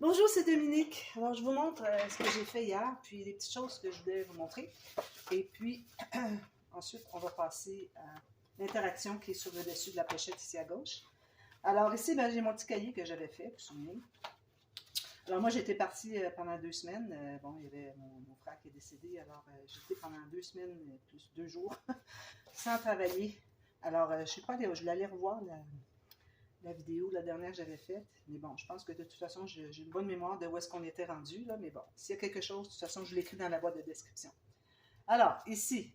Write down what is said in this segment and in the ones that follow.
Bonjour, c'est Dominique. Alors, je vous montre ce que j'ai fait hier, puis les petites choses que je voulais vous montrer. Et puis, ensuite, on va passer à l'interaction qui est sur le dessus de la pochette ici à gauche. Alors, ici, ben, j'ai mon petit cahier que j'avais fait, vous vous souvenez. Alors, moi, j'étais partie pendant 2 semaines. Bon, il y avait mon frère qui est décédé, alors j'étais pendant 2 semaines, plus 2 jours, sans travailler. Alors, je suis pas allée, je voulais aller revoir la vidéo, la dernière que j'avais faite. Mais bon, je pense que de toute façon, j'ai une bonne mémoire de où est-ce qu'on était rendu, là. Mais bon, s'il y a quelque chose, de toute façon, je l'écris dans la boîte de description. Alors, ici,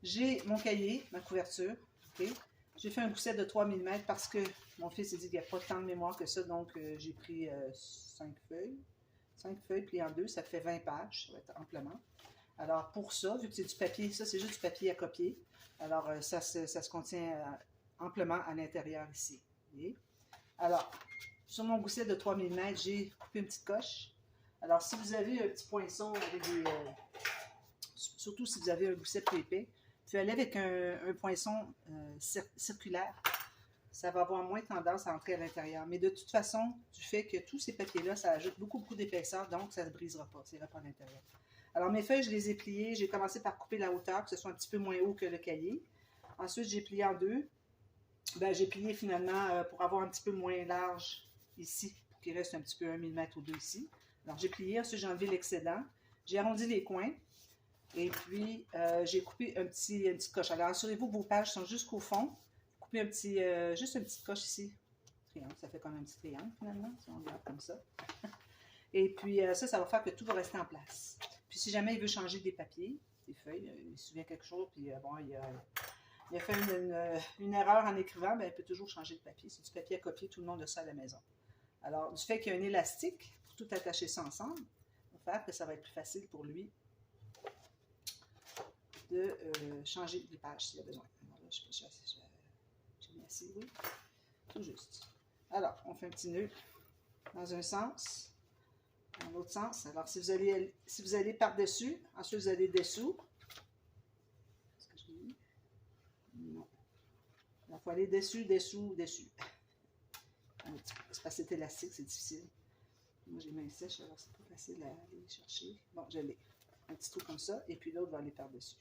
j'ai mon cahier, ma couverture. OK? J'ai fait un gousset de 3 mm parce que mon fils a dit qu'il n'y a pas tant de mémoire que ça, donc j'ai pris 5 feuilles. 5 feuilles pliées en deux, ça fait 20 pages, ça va être amplement. Alors, pour ça, vu que c'est du papier, ça c'est juste du papier à copier, alors ça se contient amplement à l'intérieur ici. Voyez? Alors, sur mon gousset de 3 mm, j'ai coupé une petite coche. Alors, si vous avez un petit poinçon avec des... surtout si vous avez un gousset plus épais, vous pouvez aller avec un poinçon circulaire. Ça va avoir moins tendance à entrer à l'intérieur. Mais de toute façon, du fait que tous ces papiers-là, ça ajoute beaucoup d'épaisseur, donc ça ne se brisera pas, ça ira pas à l'intérieur. Alors, mes feuilles, je les ai pliées. J'ai commencé par couper la hauteur, que ce soit un petit peu moins haut que le cahier. Ensuite, j'ai plié en deux. Ben, j'ai plié finalement pour avoir un petit peu moins large ici, pour qu'il reste un petit peu 1 mm ou 2 ici. Alors, j'ai plié, ensuite j'ai enlevé l'excédent. J'ai arrondi les coins. Et puis, j'ai coupé une petite coche. Alors, assurez-vous que vos pages sont jusqu'au fond. Coupez juste une petite coche ici. Triangle, ça fait comme un petit triangle finalement, si on regarde comme ça. Et puis, ça va faire que tout va rester en place. Puis, si jamais il veut changer des papiers, des feuilles, il se souvient quelque chose, puis bon, il a fait une erreur en écrivant, bien, il peut toujours changer de papier. C'est du papier à copier, tout le monde a ça à la maison. Alors, du fait qu'il y a un élastique, pour tout attacher ça ensemble, ça va faire que ça va être plus facile pour lui de changer les pages s'il a besoin. Alors là, j'ai mis assez, oui, tout juste. Alors, on fait un petit nœud dans un sens, dans l'autre sens. Alors, si vous allez par-dessus, ensuite vous allez dessous. Est-ce que je l'ai mis? Non. Il faut aller dessus, dessous, dessus. C'est parce que c'est élastique, c'est difficile. Moi, j'ai main sèche, alors c'est pas facile à aller chercher. Bon, je l'ai. Un petit trou comme ça, et puis l'autre va aller par-dessus.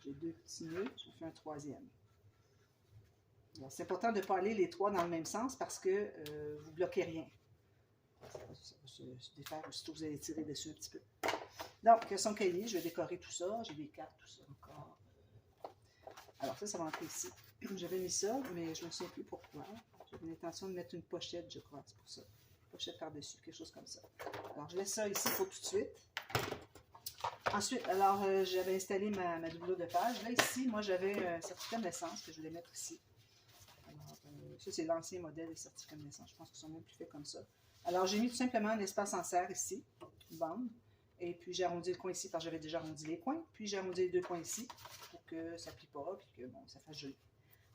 J'ai 2 petits nœuds, je fais un troisième. C'est important de ne pas aller les 3 dans le même sens parce que vous ne bloquez rien. Ça va se défaire aussitôt que vous allez tirer dessus un petit peu. Donc, son cahier, je vais décorer tout ça. J'ai des cartes, tout ça encore. Alors, ça va entrer ici. J'avais mis ça, mais je ne me souviens plus pourquoi. J'avais l'intention de mettre une pochette, je crois, c'est pour ça. Une pochette par-dessus, quelque chose comme ça. Alors, je laisse ça ici pour tout de suite. Ensuite, alors, j'avais installé ma doublure de page. Là, ici, moi, j'avais un certificat de naissance que je voulais mettre ici. Alors, ça, c'est l'ancien modèle des certificats de naissance. Je pense qu'ils sont même plus faits comme ça. Alors, j'ai mis tout simplement un espace en serre ici, une bande. Et puis, j'ai arrondi le coin ici parce que j'avais déjà arrondi les coins. Puis, j'ai arrondi les 2 coins ici pour que ça ne plie pas et que, bon, ça fasse joli.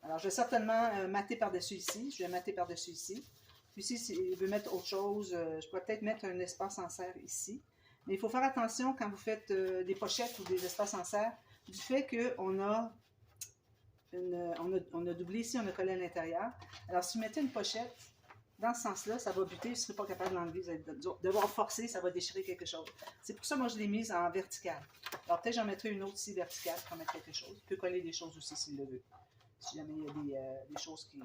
Alors, je vais certainement mater par-dessus ici. Je vais mater par-dessus ici. Puis ici, si je veux mettre autre chose, je pourrais peut-être mettre un espace en serre ici. Mais il faut faire attention quand vous faites des pochettes ou des espaces en serre, du fait qu'on a, on a doublé ici, on a collé à l'intérieur. Alors, si vous mettez une pochette dans ce sens-là, ça va buter, vous ne serez pas capable de l'enlever, vous allez devoir forcer, ça va déchirer quelque chose. C'est pour ça que moi, je l'ai mise en verticale. Alors, peut-être j'en mettrai une autre ici verticale pour mettre quelque chose. Il peut coller des choses aussi s'il le veut. Si jamais il y a des choses qui...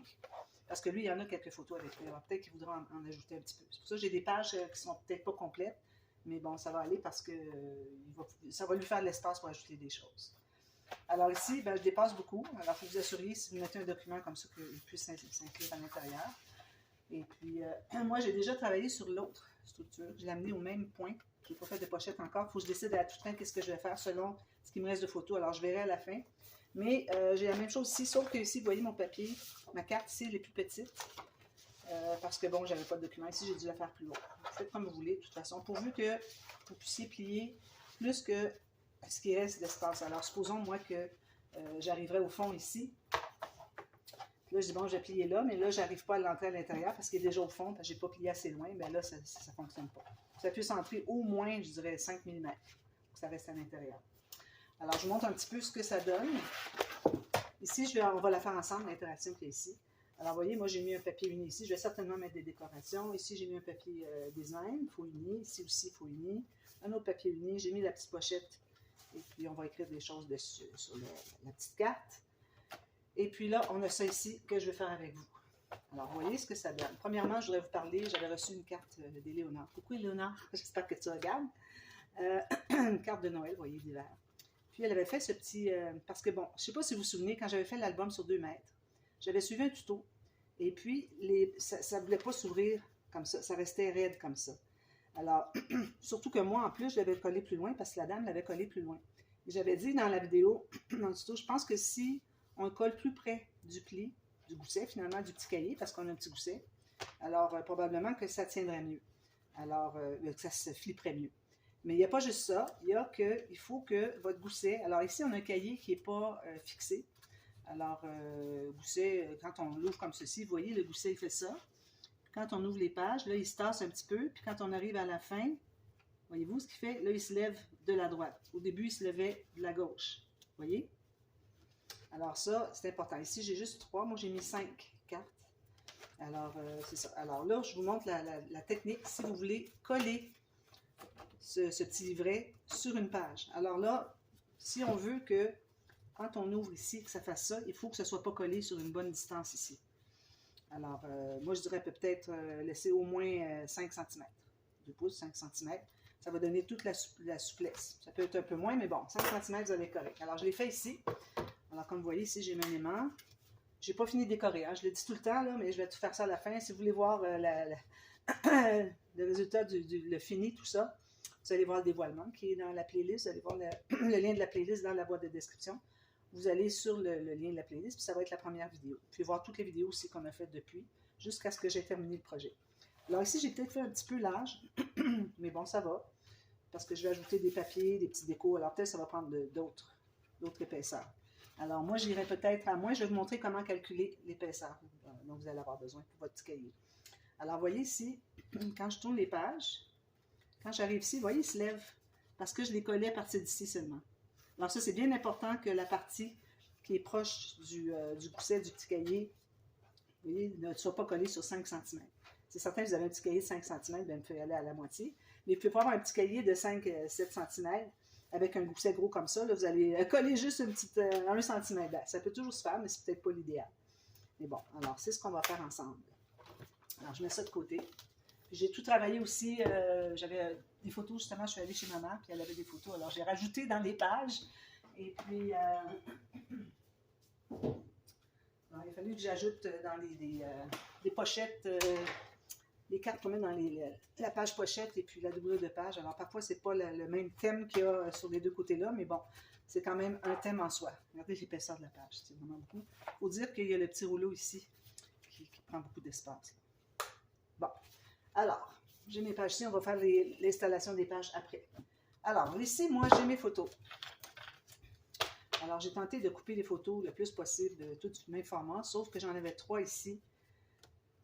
Parce que lui, il y en a quelques photos avec lui. Alors, peut-être qu'il voudra en ajouter un petit peu. C'est pour ça que j'ai des pages qui sont peut-être pas complètes. Mais bon, ça va aller parce que ça va lui faire de l'espace pour ajouter des choses. Alors ici, ben, je dépasse beaucoup. Alors, il faut vous assurer, si vous mettez un document comme ça, qu'il puisse s'inclure à l'intérieur. Et puis, moi, j'ai déjà travaillé sur l'autre structure. Je l'ai amené au même point. Je n'ai pas fait de pochette encore. Il faut que je décide à toute fin qu'est-ce que je vais faire selon ce qui me reste de photos. Alors, je verrai à la fin. Mais j'ai la même chose ici, sauf que ici, vous voyez mon papier, ma carte ici, elle est plus petite. Parce que bon, j'avais pas de document ici, j'ai dû la faire plus loin. Vous faites comme vous voulez, de toute façon, pourvu que vous puissiez plier plus que ce qui reste d'espace. Alors, supposons, moi, que j'arriverai au fond ici. Là, je dis, bon, je vais plier là, mais là, je n'arrive pas à l'entrer à l'intérieur parce qu'il est déjà au fond, parce que je n'ai pas plié assez loin. Bien là, ça ne fonctionne pas. Ça puisse entrer au moins, je dirais, 5 mm pour que ça reste à l'intérieur. Alors, je vous montre un petit peu ce que ça donne. Ici, on va la faire ensemble, l'interaction qui est ici. Alors, vous voyez, moi, j'ai mis un papier uni ici. Je vais certainement mettre des décorations. Ici, j'ai mis un papier design, faux uni. Ici aussi, faux uni. Un autre papier uni. J'ai mis la petite pochette. Et puis, on va écrire des choses dessus, sur la petite carte. Et puis là, on a ça ici que je vais faire avec vous. Alors, vous voyez ce que ça donne. Premièrement, je voudrais vous parler. J'avais reçu une carte d'Éléonore. Coucou, Éléonore. J'espère que tu regardes. Une carte de Noël, vous voyez, d'hiver. Puis, elle avait fait ce petit... parce que, bon, je ne sais pas si vous vous souvenez, quand j'avais fait l'album sur 2 mètres, j'avais suivi un tuto. Et puis, ça ne voulait pas s'ouvrir comme ça. Ça restait raide comme ça. Alors, surtout que moi, en plus, je l'avais collé plus loin parce que la dame l'avait collé plus loin. J'avais dit dans la vidéo, dans le tuto, je pense que si on le colle plus près du pli, du gousset, finalement, du petit cahier, parce qu'on a un petit gousset, alors probablement que ça tiendrait mieux. Alors, que ça se flipperait mieux. Mais il n'y a pas juste ça. Il faut que votre gousset... Alors ici, on a un cahier qui n'est pas fixé. Alors, gousset, quand on l'ouvre comme ceci, vous voyez, le gousset, il fait ça. Quand on ouvre les pages, là, il se tasse un petit peu. Puis quand on arrive à la fin, voyez-vous ce qu'il fait? Là, il se lève de la droite. Au début, il se levait de la gauche. Voyez? Alors ça, c'est important. Ici, j'ai juste 3. Moi, j'ai mis 5 cartes. Alors, c'est ça. Alors là, je vous montre la technique si vous voulez coller ce petit livret sur une page. Alors là, si on veut que, quand on ouvre ici, que ça fasse ça, il faut que ce ne soit pas collé sur une bonne distance ici. Alors, moi, je dirais peut-être laisser au moins 5 cm. 2 pouces, 5 cm. Ça va donner toute la souplesse. Ça peut être un peu moins, mais bon, 5 cm, vous allez être correct. Alors, je l'ai fait ici. Alors, comme vous voyez, ici, j'ai mon aimant. Je n'ai pas fini de décorer. Hein. Je le dis tout le temps, là, mais je vais tout faire ça à la fin. Si vous voulez voir le résultat, le fini, tout ça, vous allez voir le dévoilement qui est dans la playlist. Vous allez voir le lien de la playlist dans la boîte de description. Vous allez sur le lien de la playlist, puis ça va être la première vidéo. Vous pouvez voir toutes les vidéos aussi qu'on a faites depuis, jusqu'à ce que j'ai terminé le projet. Alors ici, j'ai peut-être fait un petit peu large, mais bon, ça va, parce que je vais ajouter des papiers, des petits décos. Alors peut-être ça va prendre d'autres épaisseurs. Alors moi, j'irai peut-être à moins, je vais vous montrer comment calculer l'épaisseur dont vous allez avoir besoin pour votre petit cahier. Alors vous voyez ici, quand je tourne les pages, quand j'arrive ici, vous voyez, il se lève, parce que je les collais à partir d'ici seulement. Alors ça, c'est bien important que la partie qui est proche du gousset du petit cahier, vous voyez, ne soit pas collée sur 5 cm. C'est certain que vous avez un petit cahier de 5 cm, bien, vous pouvez aller à la moitié. Mais vous pouvez pas avoir un petit cahier de 5-7 cm avec un gousset gros comme ça. Là, vous allez coller juste une petite, 1 cm. Ça peut toujours se faire, mais c'est peut-être pas l'idéal. Mais bon, alors c'est ce qu'on va faire ensemble. Alors, je mets ça de côté. J'ai tout travaillé aussi, j'avais des photos, justement, je suis allée chez maman, puis elle avait des photos, alors j'ai rajouté dans les pages, et puis, alors, il a fallu que j'ajoute dans les pochettes, les cartes qu'on met dans la page pochette, et puis la doublure de page. Alors, parfois, c'est pas le même thème qu'il y a sur les deux côtés-là, mais bon, c'est quand même un thème en soi. Regardez l'épaisseur de la page, c'est vraiment beaucoup. Il faut dire qu'il y a le petit rouleau ici, qui prend beaucoup d'espace. Bon. Alors, j'ai mes pages ici, on va faire l'installation des pages après. Alors, ici, moi, j'ai mes photos. Alors, j'ai tenté de couper les photos le plus possible de tout du même format, sauf que j'en avais 3 ici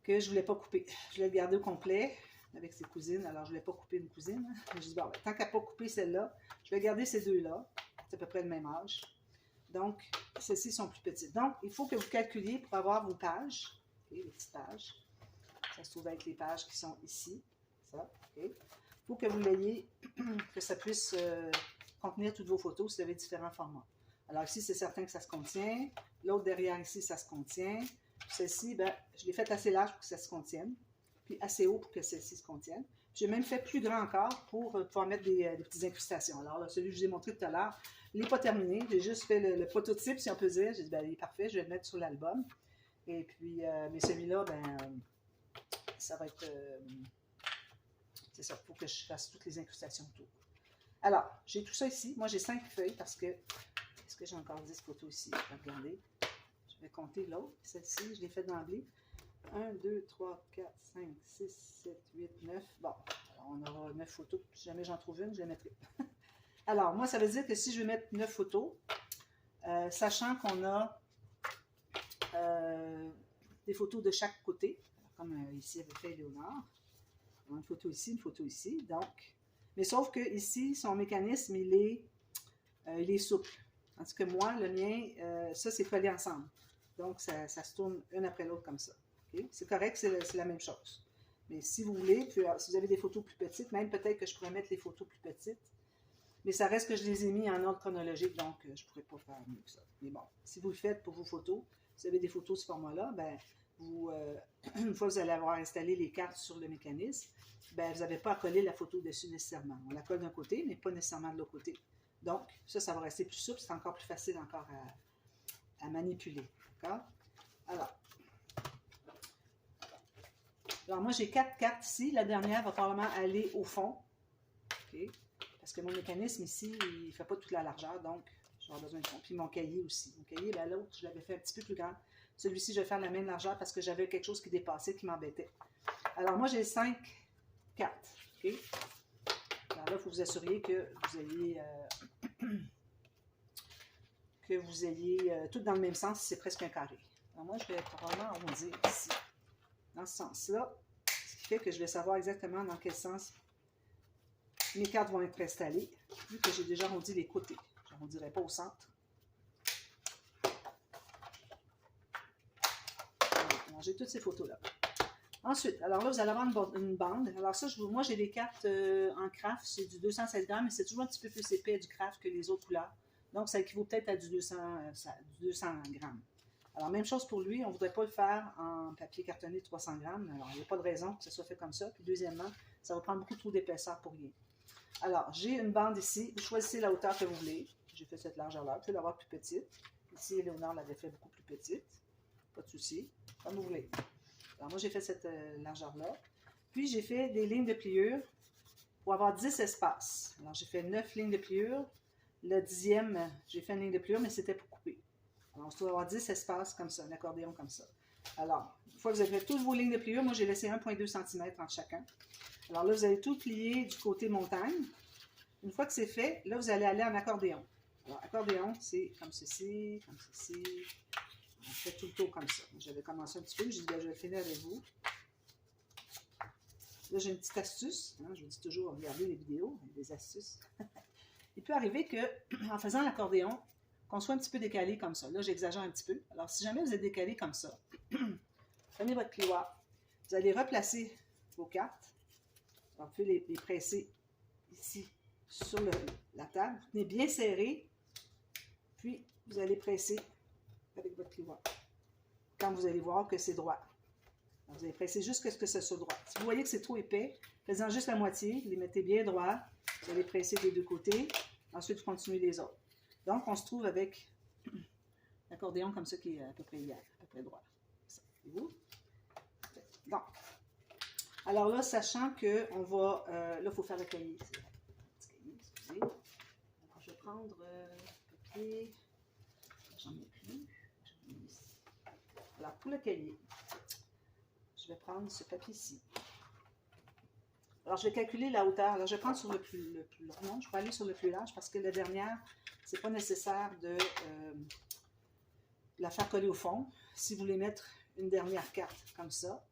que je ne voulais pas couper. Je voulais le garder au complet avec ses cousines. Alors, je ne voulais pas couper une cousine. Je dis, bon, tant qu'à ne pas couper celle-là, je vais garder ces deux-là. C'est à peu près le même âge. Donc, celles-ci sont plus petites. Donc, il faut que vous calculiez pour avoir vos pages. Okay, les petites pages. Ça se trouve avec les pages qui sont ici. Ça, OK. Il faut que vous l'ayez, que ça puisse contenir toutes vos photos si vous avez différents formats. Alors ici, c'est certain que ça se contient. L'autre derrière ici, ça se contient. Celle-ci, ben, je l'ai faite assez large pour que ça se contienne. Puis assez haut pour que celle-ci se contienne. J'ai même fait plus grand encore pour pouvoir mettre des petites incrustations. Alors là, celui que je vous ai montré tout à l'heure, il n'est pas terminé. J'ai juste fait le prototype, si on peut dire. J'ai dit, ben, il est parfait, je vais le mettre sur l'album. Et puis, mais celui-là, ben... ça va être, c'est ça, il faut que je fasse toutes les incrustations autour. Alors, j'ai tout ça ici. Moi, j'ai 5 feuilles parce que, est-ce que j'ai encore 10 photos ici? Je vais regarder. Je vais compter l'autre. Celle-ci, je l'ai faite d'emblée. 1, 2, 3, 4, 5, 6, 7, 8, 9. Bon, alors on aura 9 photos. Si jamais j'en trouve une, je les mettrai. Alors, moi, ça veut dire que si je veux mettre 9 photos, sachant qu'on a des photos de chaque côté, comme ici avait fait Éléonore. Une photo ici, une photo ici. Donc, mais sauf que ici, son mécanisme, il est souple. Tandis que moi, le mien, ça, c'est collé ensemble. Donc, ça se tourne une après l'autre comme ça. Okay? C'est correct, c'est la même chose. Mais si vous voulez, puis, si vous avez des photos plus petites, même peut-être que je pourrais mettre les photos plus petites. Mais ça reste que je les ai mis en ordre chronologique, donc je ne pourrais pas faire mieux que ça. Mais bon, si vous le faites pour vos photos, vous avez des photos de ce format-là, ben, une fois que vous allez avoir installé les cartes sur le mécanisme, ben, vous n'avez pas à coller la photo dessus nécessairement. On la colle d'un côté, mais pas nécessairement de l'autre côté. Donc, ça va rester plus souple, c'est encore plus facile encore à manipuler. D'accord? Alors, moi, j'ai 4 cartes ici. La dernière va probablement aller au fond. Okay? Parce que mon mécanisme ici, il ne fait pas toute la largeur, donc j'aurai besoin de fond. Puis mon cahier aussi. Mon cahier, ben, l'autre, je l'avais fait un petit peu plus grand. Celui-ci, je vais faire la même largeur parce que j'avais quelque chose qui dépassait, qui m'embêtait. Alors, moi, j'ai 5 cartes. Okay? Alors là, il faut vous assurer que vous ayez tout dans le même sens, c'est presque un carré. Alors moi, je vais probablement arrondir ici, dans ce sens-là, ce qui fait que je vais savoir exactement dans quel sens mes cartes vont être installées, vu que j'ai déjà arrondi les côtés. Je n'arrondirai pas au centre. Alors, j'ai toutes ces photos-là. Ensuite, alors là, vous allez avoir une bande. Alors ça, moi, j'ai des cartes en craft, c'est du 216 grammes, mais c'est toujours un petit peu plus épais du craft que les autres couleurs. Donc, ça équivaut peut-être à du 200 grammes. Alors, même chose pour lui, on ne voudrait pas le faire en papier cartonné de 300 grammes. Alors, il n'y a pas de raison que ce soit fait comme ça. Puis, deuxièmement, ça va prendre beaucoup trop d'épaisseur pour rien. Alors, j'ai une bande ici. Vous choisissez la hauteur que vous voulez. J'ai fait cette largeur-là. Vous pouvez l'avoir plus petite. Ici, Léonard l'avait fait beaucoup plus petite. Pas de souci. Comme vous voulez. Alors, moi, j'ai fait cette largeur-là. Puis, j'ai fait des lignes de pliure pour avoir 10 espaces. Alors, j'ai fait 9 lignes de pliure. Le 10e, j'ai fait une ligne de pliure, mais c'était pour couper. Alors, on doit avoir 10 espaces comme ça, un accordéon comme ça. Alors, une fois que vous avez fait toutes vos lignes de pliure, moi, j'ai laissé 1,2 cm entre chacun. Alors là, vous allez tout plier du côté montagne. Une fois que c'est fait, là, vous allez aller en accordéon. Alors, accordéon, c'est comme ceci, comme ceci. On fait tout le tour comme ça. J'avais commencé un petit peu, mais je dis, je vais finir avec vous. Là, j'ai une petite astuce. Hein, je vous dis toujours, regardez les vidéos, des astuces. Il peut arriver qu'en faisant l'accordéon, qu'on soit un petit peu décalé comme ça. Là, j'exagère un petit peu. Alors, si jamais vous êtes décalé comme ça, prenez votre plioir. Vous allez replacer vos cartes. Alors, vous pouvez les presser ici sur la table. Vous tenez bien serré. Puis, vous allez presser avec votre plioir. Quand vous allez voir que c'est droit. Alors, vous allez presser jusqu'à ce que ça soit droit. Si vous voyez que c'est trop épais, faites-en juste la moitié. Vous les mettez bien droit. Vous allez presser des deux côtés. Ensuite, vous continuez les autres. Donc, on se trouve avec l'accordéon comme ça qui est à peu près droit. C'est vous? Donc, alors là, sachant qu'on va... là, il faut faire le cahier. C'est un petit cahier, excusez. Alors, je vais prendre le papier. J'en ai plus. J'en ai ici. Alors, pour le cahier, je vais prendre ce papier-ci. Alors, je vais calculer la hauteur. Alors, je vais prendre sur le plus long. Non, je vais aller sur le plus large parce que la dernière, c'est pas nécessaire de la faire coller au fond. Si vous voulez mettre une dernière carte comme ça,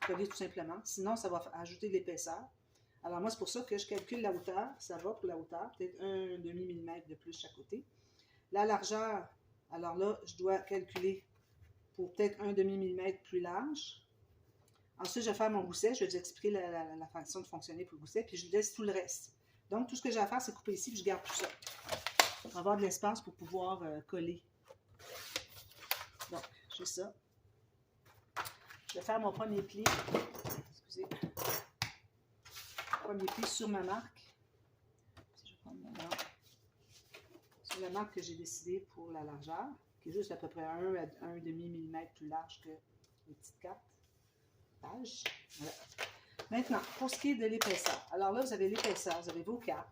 coller tout simplement. Sinon, ça va ajouter de l'épaisseur. Alors, moi, c'est pour ça que je calcule la hauteur. Ça va pour la hauteur. Peut-être 1,5 mm de plus chaque côté. La largeur, alors là, je dois calculer pour peut-être 1,5 mm plus large. Ensuite, je vais faire mon gousset. Je vais vous expliquer la façon de fonctionner pour le gousset. Puis, je laisse tout le reste. Donc, tout ce que j'ai à faire, c'est couper ici. Puis, je garde tout ça. Pour avoir de l'espace pour pouvoir coller. Donc, j'ai ça. Je vais faire mon premier pli. Excusez. Premier pli sur ma marque. Je vais prendre ma marque. Sur la marque que j'ai décidée pour la largeur, qui est juste à peu près 1 à 1,5 mm plus large que les petites cartes. Page. Voilà. Maintenant, pour ce qui est de l'épaisseur. Alors là, vous avez l'épaisseur, vous avez vos cartes,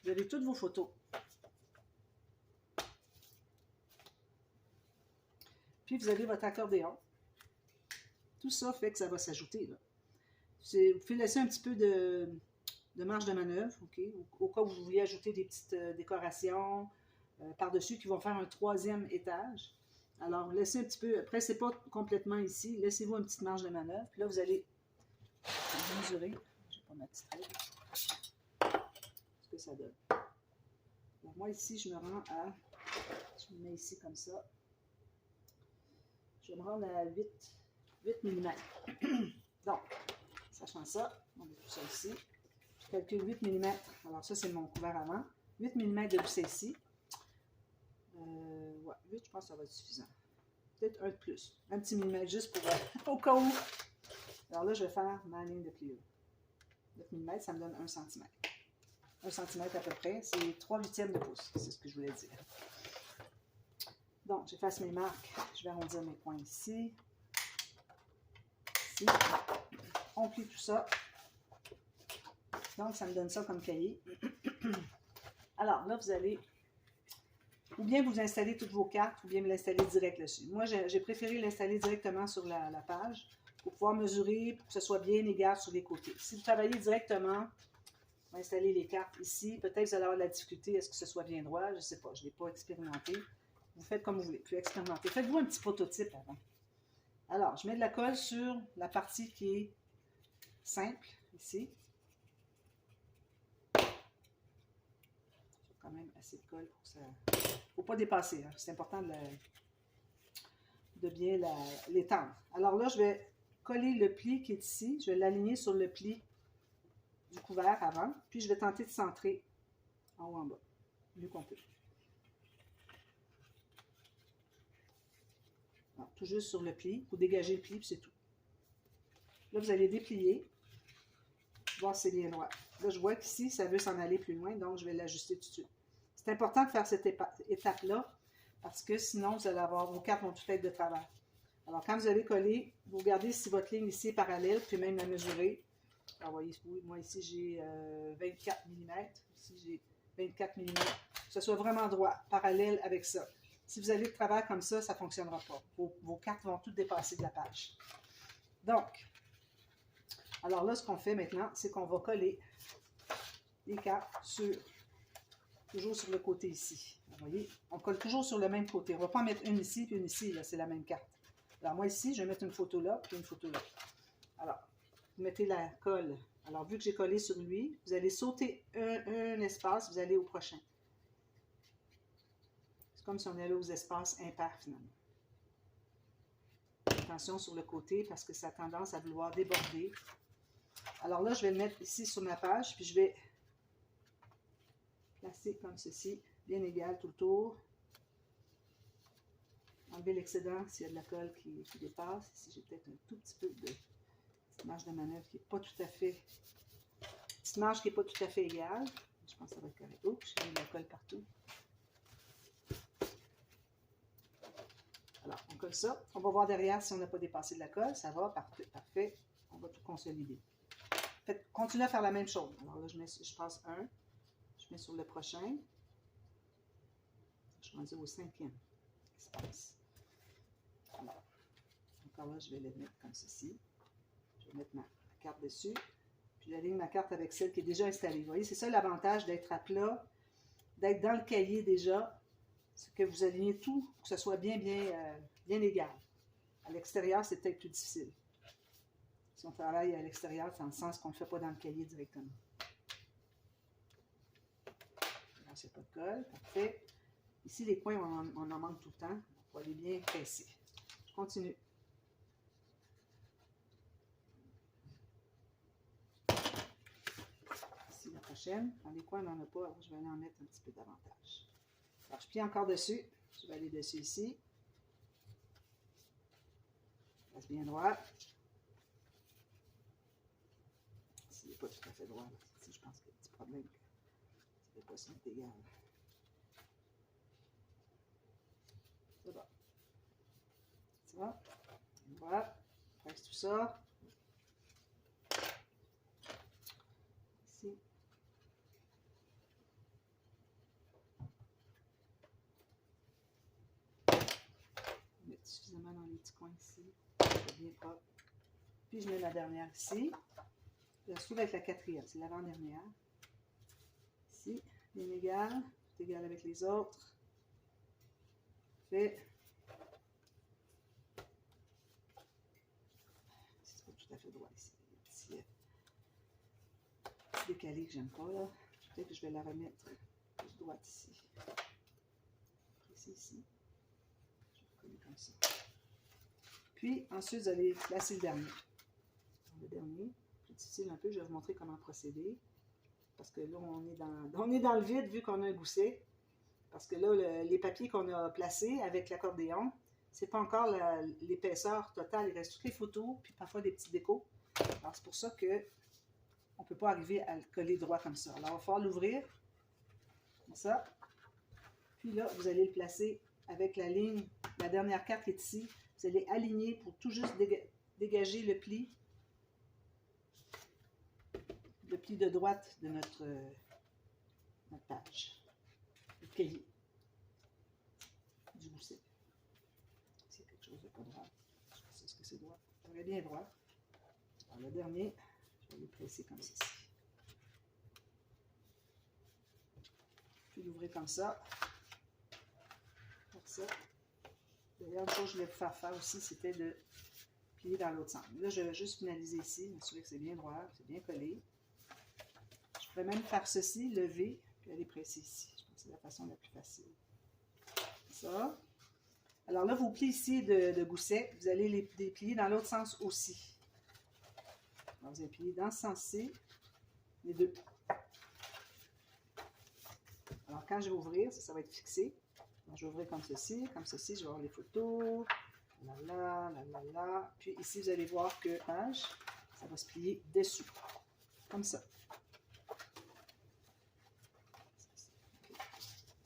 vous avez toutes vos photos. Puis vous avez votre accordéon. Tout ça fait que ça va s'ajouter. Vous pouvez laisser un petit peu de marge de manœuvre, okay? Au cas où vous vouliez ajouter des petites décorations par-dessus qui vont faire un 3e étage. Alors, laissez un petit peu, après, c'est pas complètement ici, laissez-vous une petite marge de manœuvre. Puis là, vous allez mesurer. Je vais pas ma petite règle. Ce que ça donne. Alors, moi, ici, je me rends à, je me mets ici comme ça. Je vais me rendre à 8 mm. Donc, sachant ça, on met tout ça ici. Je calcule 8 mm. Alors ça, c'est mon couvert avant. 8 mm de visser ici. Ouais, 8, je pense que ça va être suffisant. Peut-être un de plus. Un petit millimètre juste pour au cas où. Alors là, je vais faire ma ligne de pliure. 9 mm, ça me donne 1 cm. 1 cm à peu près, c'est 3/8 de pouce. C'est ce que je voulais dire. Donc, j'efface mes marques. Je vais arrondir mes points ici. Ici. On plie tout ça. Donc, ça me donne ça comme cahier. Alors, là, vous allez ou bien vous installez toutes vos cartes, ou bien me l'installer direct dessus. Moi, j'ai préféré l'installer directement sur la page pour pouvoir mesurer, pour que ce soit bien égal sur les côtés. Si vous travaillez directement, vous installez les cartes ici. Peut-être que vous allez avoir de la difficulté à ce que ce soit bien droit. Je ne sais pas, je ne l'ai pas expérimenté. Vous faites comme vous voulez, puis expérimenter. Faites-vous un petit prototype avant. Alors, je mets de la colle sur la partie qui est simple, ici. Quand même assez de colle pour ça. Il ne faut pas dépasser. Hein. C'est important de bien l'étendre. Alors là, je vais coller le pli qui est ici. Je vais l'aligner sur le pli du couvert avant. Puis je vais tenter de centrer en haut en bas, mieux qu'on peut. Alors, tout juste sur le pli. Il faut dégager le pli, puis c'est tout. Là, vous allez déplier. Voir si c'est bien droit. Là, je vois qu'ici, ça veut s'en aller plus loin, donc je vais l'ajuster tout de suite. C'est important de faire cette étape-là, parce que sinon, vous allez avoir, vos cartes vont tout être de travers. Alors, quand vous avez collé, vous regardez si votre ligne ici est parallèle, puis même la mesurer. Alors, vous voyez, oui, moi ici, j'ai 24 mm. Ici, j'ai 24 mm. Que ce soit vraiment droit, parallèle avec ça. Si vous allez de travers comme ça, ça ne fonctionnera pas. Vos cartes vont toutes dépasser de la page. Donc, alors là, ce qu'on fait maintenant, c'est qu'on va coller les cartes toujours sur le côté ici. Vous voyez, on colle toujours sur le même côté. On ne va pas en mettre une ici puis une ici, là, c'est la même carte. Alors moi ici, je vais mettre une photo là puis une photo là. Alors, vous mettez la colle. Alors, vu que j'ai collé sur lui, vous allez sauter un espace, vous allez au prochain. C'est comme si on allait aux espaces impairs finalement. Attention sur le côté parce que ça a tendance à vouloir déborder. Alors là, je vais le mettre ici sur ma page, puis je vais placer comme ceci, bien égal tout le tour. Enlever l'excédent s'il y a de la colle qui dépasse. Ici, j'ai peut-être un tout petit peu de marge de manœuvre qui n'est pas tout à fait, petite marge qui n'est pas tout à fait égale. Je pense que ça va être correct. Oups, j'ai mis de la colle partout. Alors, on colle ça. On va voir derrière si on n'a pas dépassé de la colle. Ça va, parfait, parfait. On va tout consolider. Faites, continuez à faire la même chose. Alors là, je passe un. Je mets sur le prochain. Je suis rendu au 5e espace. Alors, encore là, je vais le mettre comme ceci. Je vais mettre ma carte dessus. Puis j'aligne ma carte avec celle qui est déjà installée. Vous voyez, c'est ça l'avantage d'être à plat, d'être dans le cahier déjà. C'est que vous alignez tout pour que ce soit bien égal. À l'extérieur, c'est peut-être plus difficile. Si on travaille à l'extérieur, c'est dans le sens qu'on ne le fait pas dans le cahier directement. Là, c'est pas de colle, parfait. Ici, les coins, on en manque tout le temps. On va les bien presser. Je continue. Ici, la prochaine. Dans les coins, on n'en a pas. Alors, je vais aller en mettre un petit peu davantage. Alors, je plie encore dessus. Je vais aller dessus ici. Je passe bien droit. Ici, il n'est pas tout à fait droit. Ici, je pense qu'il y a un petit problème. Ça ne va pas se mettre égal. C'est bon. C'est bon. Voilà. Je presse tout ça. Ici. Mettre suffisamment dans les petits coins ici. C'est bien propre. Puis je mets la dernière ici. Je se trouve avec la quatrième, c'est l'avant-dernière. Ici, bien égal. Tout égal avec les autres. Fait. C'est pas tout à fait droit ici. Il y a des petits décalés que j'aime pas là. Peut-être que je vais la remettre plus droite ici. Ici. Je vais coller comme ça. Puis ensuite, vous allez placer le dernier. Le dernier, plus difficile un peu, je vais vous montrer comment procéder. Parce que là, on est dans le vide vu qu'on a un gousset. Parce que là, les papiers qu'on a placés avec l'accordéon, c'est pas encore l'épaisseur totale. Il reste toutes les photos, puis parfois des petits décos. Alors, c'est pour ça que on ne peut pas arriver à le coller droit comme ça. Alors, il va falloir l'ouvrir, comme ça. Puis là, vous allez le placer avec la ligne, la dernière carte qui est ici. Vous allez aligner pour tout juste dégager le pli de droite de notre page, le cahier du gousset. C'est quelque chose de pas droit. Je sais ce que c'est droit. J'aurais bien droit. Alors, le dernier, je vais le presser comme ceci. Puis l'ouvrir comme ça. Comme ça. D'ailleurs, une chose que je voulais vous faire aussi, c'était de plier dans l'autre sens. Là, je vais juste finaliser ici, m'assurer que c'est bien droit, c'est bien collé. Je pourrais même faire ceci, lever, puis aller presser ici. Je pense que c'est la façon la plus facile. Ça. Alors là, vos plis ici de gousset, vous allez les déplier dans l'autre sens aussi. Alors, vous allez plier dans ce sens-ci, les deux. Alors, quand je vais ouvrir, ça va être fixé. Alors, je vais ouvrir comme ceci, je vais avoir les photos. Là, là, là, là, là. Puis ici, vous allez voir que page, ça va se plier dessus. Comme ça.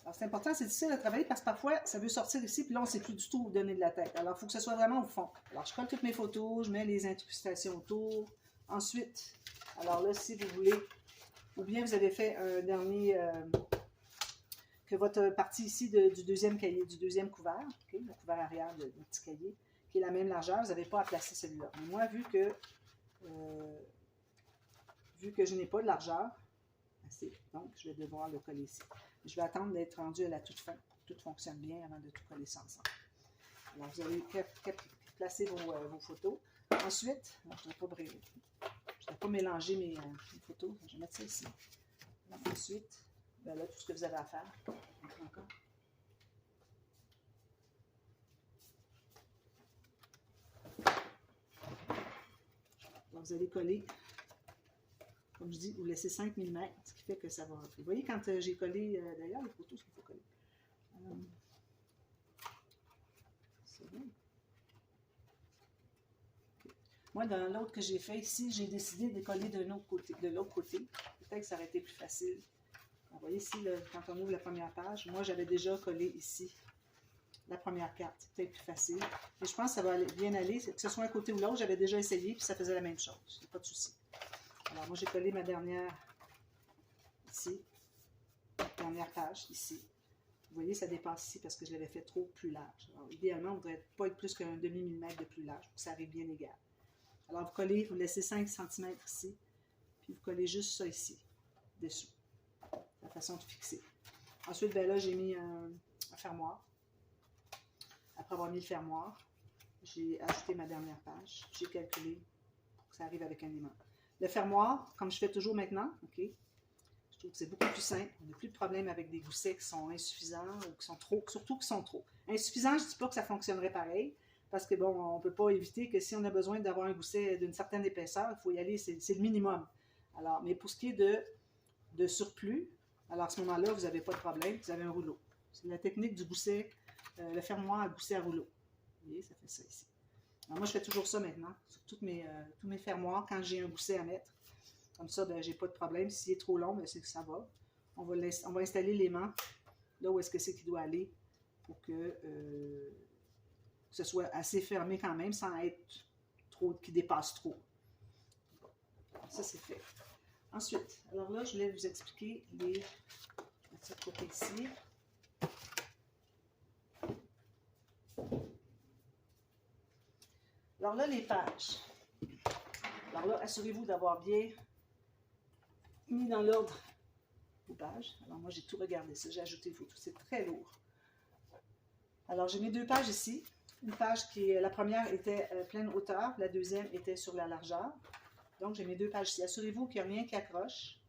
Alors, c'est important, c'est difficile à travailler parce que parfois, ça veut sortir ici, puis là, on ne sait plus du tout où donner de la tête. Alors, il faut que ce soit vraiment au fond. Alors, je colle toutes mes photos, je mets les incrustations autour. Ensuite, alors là, si vous voulez, ou bien vous avez fait un dernier, que votre partie ici du deuxième cahier, du deuxième couvert, okay, le couvert arrière de notre petit cahier, qui est la même largeur, vous n'avez pas à placer celui-là. Mais moi, vu que je n'ai pas de largeur, donc je vais devoir le coller ici. Je vais attendre d'être rendu à la toute fin, pour que tout fonctionne bien avant de tout coller ça ensemble. Alors, vous allez placer vos photos. Ensuite, je ne vais pas mélanger mes photos, je vais mettre ça ici. Ensuite, ben là, tout ce que vous avez à faire. Encore. Donc, vous allez coller, comme je dis, vous laissez 5 mm, ce qui fait que ça va rentrer. Vous voyez, quand j'ai collé, d'ailleurs, les photos, ce qu'il faut coller. C'est bon. Okay. Moi, dans l'autre que j'ai fait ici, j'ai décidé de coller de l'autre côté. Peut-être que ça aurait été plus facile. Vous voyez ici, là, quand on ouvre la première page, moi, j'avais déjà collé ici la première carte. C'est peut-être plus facile. Mais je pense que ça va bien aller, que ce soit un côté ou l'autre. J'avais déjà essayé, puis ça faisait la même chose. Il n'y a pas de souci. Alors, moi, j'ai collé ma dernière ici. Dernière page ici. Vous voyez, ça dépasse ici parce que je l'avais fait trop plus large. Alors, idéalement, on ne devrait pas être plus qu'un demi-millimètre de plus large pour que ça arrive bien égal. Alors, vous collez, vous laissez 5 cm ici, puis vous collez juste ça ici, dessous. La façon de fixer. Ensuite, ben là, j'ai mis un fermoir. Après avoir mis le fermoir, j'ai ajouté ma dernière page. J'ai calculé pour que ça arrive avec un aimant. Le fermoir, comme je fais toujours maintenant, ok, je trouve que c'est beaucoup plus simple. On n'a plus de problème avec des goussets qui sont insuffisants ou qui sont trop, surtout qui sont trop. Insuffisants, je ne dis pas que ça fonctionnerait pareil, parce que bon, on ne peut pas éviter que si on a besoin d'avoir un gousset d'une certaine épaisseur, il faut y aller, c'est le minimum. Alors, mais pour ce qui est de surplus, alors à ce moment-là, vous n'avez pas de problème, vous avez un rouleau. C'est la technique du gousset, le fermoir à gousset à rouleau. Vous voyez, ça fait ça ici. Alors moi, je fais toujours ça maintenant, sur tous mes fermoirs, quand j'ai un gousset à mettre. Comme ça, ben, j'ai pas de problème. S'il est trop long, ben, c'est que ça va. On va installer l'aimant là où est-ce que c'est qu'il doit aller pour que ce soit assez fermé quand même, sans être trop, qui dépasse trop. Bon, ça, c'est fait. Ensuite, alors là, je vais vous expliquer les... Je vais mettre ça de côté ici. Alors là, les pages. Alors là, assurez-vous d'avoir bien mis dans l'ordre vos pages. Alors moi, j'ai tout regardé ça, j'ai ajouté les photos. C'est très lourd. Alors, j'ai mis 2 pages ici. Une page qui, la première était pleine hauteur, la deuxième était sur la largeur. Donc, j'ai mis 2 pages ici. Assurez-vous qu'il n'y a rien qui accroche.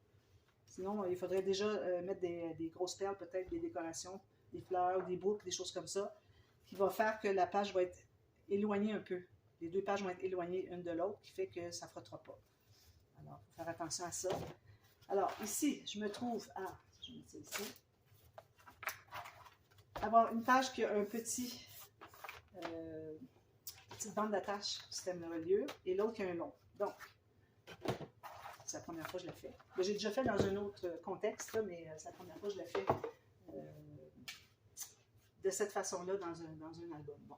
Sinon, il faudrait déjà mettre des grosses perles, peut-être des décorations, des fleurs, des boucles, des choses comme ça, qui va faire que la page va être éloignée un peu les deux pages vont être éloignées une de l'autre, qui fait que ça ne frottera pas. Alors, il faut faire attention à ça. Alors, ici, je me trouve à, je vais mettre ça ici, avoir une page qui a un petite bande d'attache système de reliure et l'autre qui a un long. Donc, c'est la première fois que je l'ai fait. J'ai déjà fait dans un autre contexte, là, mais c'est la première fois que je l'ai fait de cette façon-là dans un album. Bon.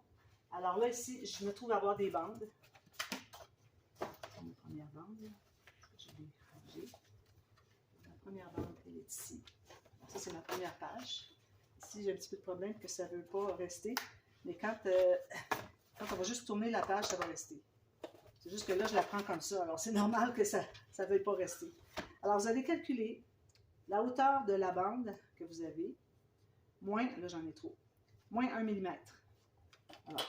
Alors là, ici, je me trouve à avoir des bandes. Une première bande, je l'ai rangée. La première bande, elle est ici. Ça, c'est ma première page. Ici, j'ai un petit peu de problème que ça ne veut pas rester. Mais quand on va juste tourner la page, ça va rester. C'est juste que là, je la prends comme ça. Alors, c'est normal que ça ne veuille pas rester. Alors, vous allez calculer la hauteur de la bande que vous avez, moins, là, j'en ai trop, moins 1 mm. Alors,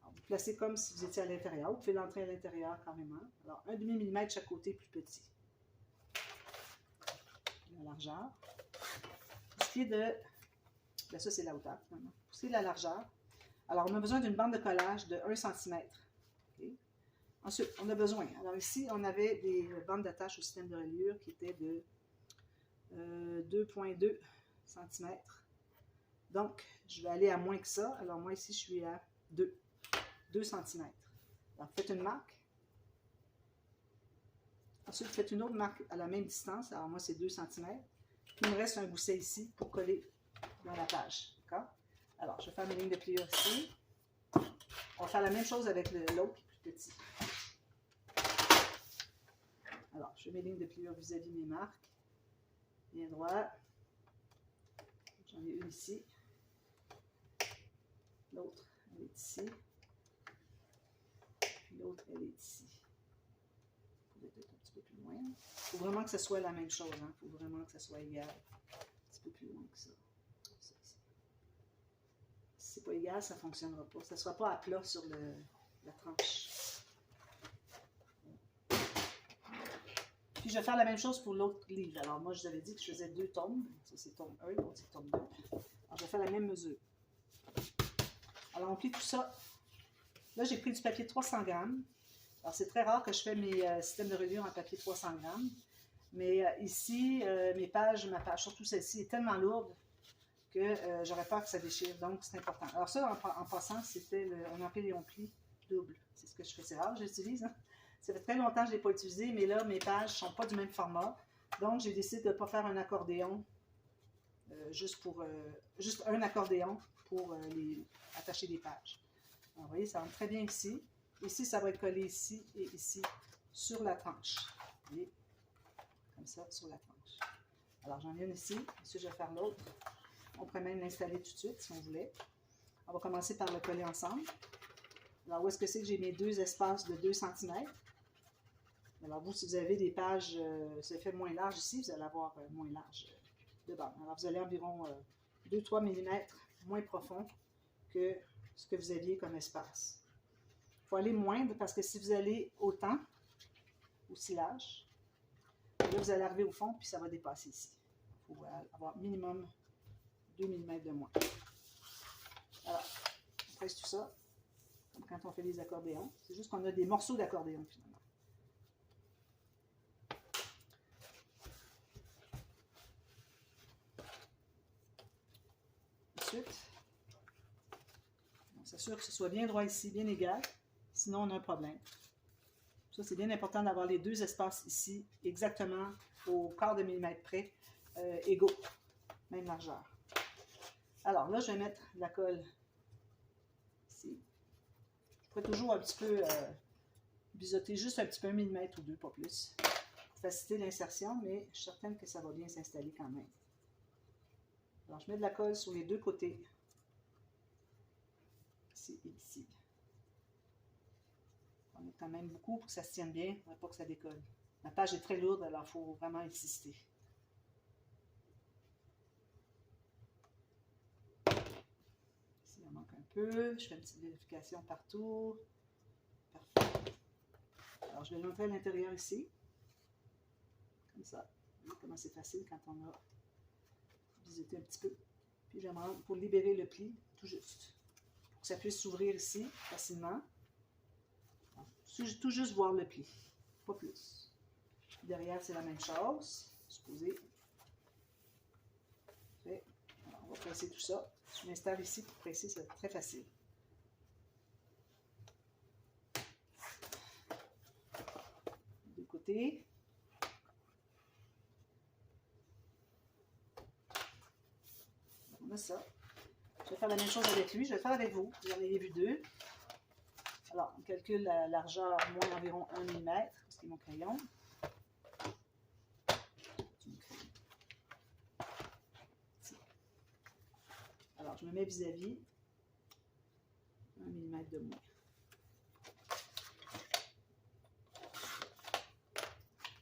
vous placez comme si vous étiez à l'intérieur. Vous pouvez l'entrer à l'intérieur carrément. Alors, 1,5 mm chaque côté plus petit. La largeur. Pour ce qui est de... Bien, ça, c'est la hauteur, finalement. Pour ce qui est de la largeur, alors, on a besoin d'une bande de collage de 1 cm. Okay. Ensuite, on a besoin... Alors, ici, on avait des bandes d'attache au système de reliure qui étaient de 2,2 cm. Donc, je vais aller à moins que ça. Alors, moi, ici, je suis à 2 cm. Alors, faites une marque. Ensuite, faites une autre marque à la même distance. Alors, moi, c'est 2 cm. Il me reste un gousset ici pour coller dans la page. D'accord? Alors, je vais faire mes lignes de pliure ici. On va faire la même chose avec l'autre qui est plus petit. Alors, je fais mes lignes de pliure vis-à-vis mes marques. Bien droit. J'en ai une ici. L'autre, elle est ici. Puis l'autre, elle est ici. Vous pouvez être un petit peu plus loin. Il faut vraiment que ce soit la même chose. Il faut vraiment que ce soit égal. Un petit peu plus loin que ça. Si ce n'est pas égal, ça ne fonctionnera pas. Ça ne sera pas à plat sur la tranche. Puis je vais faire la même chose pour l'autre livre. Alors moi, je vous avais dit que je faisais 2 tomes. Ça, c'est tome 1, l'autre, c'est tome 2. Alors, je vais faire la même mesure. Alors, on plie tout ça. Là, j'ai pris du papier 300 grammes. Alors, c'est très rare que je fais mes systèmes de reliure en papier 300 grammes. Mais ici, ma page, surtout celle-ci, est tellement lourde que j'aurais peur que ça déchire. Donc, c'est important. Alors ça, en passant, c'était un empile et on plie double. C'est ce que je fais. C'est rare que j'utilise. Hein? Ça fait très longtemps que je ne l'ai pas utilisé, mais là, mes pages ne sont pas du même format. Donc, j'ai décidé de ne pas faire un accordéon, juste un accordéon pour attacher des pages. Alors, vous voyez, ça rentre très bien ici. Ici, ça va être collé ici et ici sur la tranche. Vous voyez? Comme ça, sur la tranche. Alors, j'en ai une ici. Ici, je vais faire l'autre. On pourrait même l'installer tout de suite, si on voulait. On va commencer par le coller ensemble. Alors, où est-ce que c'est que j'ai mes deux espaces de 2 cm? Alors, vous, si vous avez des pages, c'est fait moins large ici, vous allez avoir moins large de bande. Alors, vous allez environ 2-3 mm moins profond que ce que vous aviez comme espace. Il faut aller moindre parce que si vous allez autant, aussi large, là, vous allez arriver au fond puis ça va dépasser ici. Il faut avoir minimum 2 mm de moins. Alors, on presse tout ça, comme quand on fait les accordéons. C'est juste qu'on a des morceaux d'accordéon finalement. Ensuite, on s'assure que ce soit bien droit ici, bien égal, sinon on a un problème. Ça, c'est bien important d'avoir les deux espaces ici, exactement au quart de millimètre près, égaux, même largeur. Alors là, je vais mettre de la colle ici. Je pourrais toujours un petit peu biseauter, juste un petit peu, 1 mm ou 2, pas plus, pour faciliter l'insertion, mais je suis certaine que ça va bien s'installer quand même. Alors, je mets de la colle sur les deux côtés, ici et ici. On met quand même beaucoup pour que ça se tienne bien, pour pas que ça décolle. La page est très lourde, alors il faut vraiment insister. Ici, il en manque un peu. Je fais une petite vérification partout. Parfait. Alors, je vais l'entrer à l'intérieur ici. Comme ça. Vous voyez comment c'est facile quand on a biseauté un petit peu. Puis, j'aimerais pour libérer le pli, tout juste. Pour que ça puisse s'ouvrir ici facilement. Tout juste voir le pli, pas plus. Derrière, c'est la même chose, supposé. Alors, on va presser tout ça. Je m'installe ici pour presser, c'est très facile. De côté. On a ça. Je vais faire la même chose avec lui, je vais le faire avec vous. Vous en avez vu deux. Alors, on calcule la largeur moins environ 1 mm. C'est mon crayon. Alors, je me mets vis-à-vis 1 mm de moins.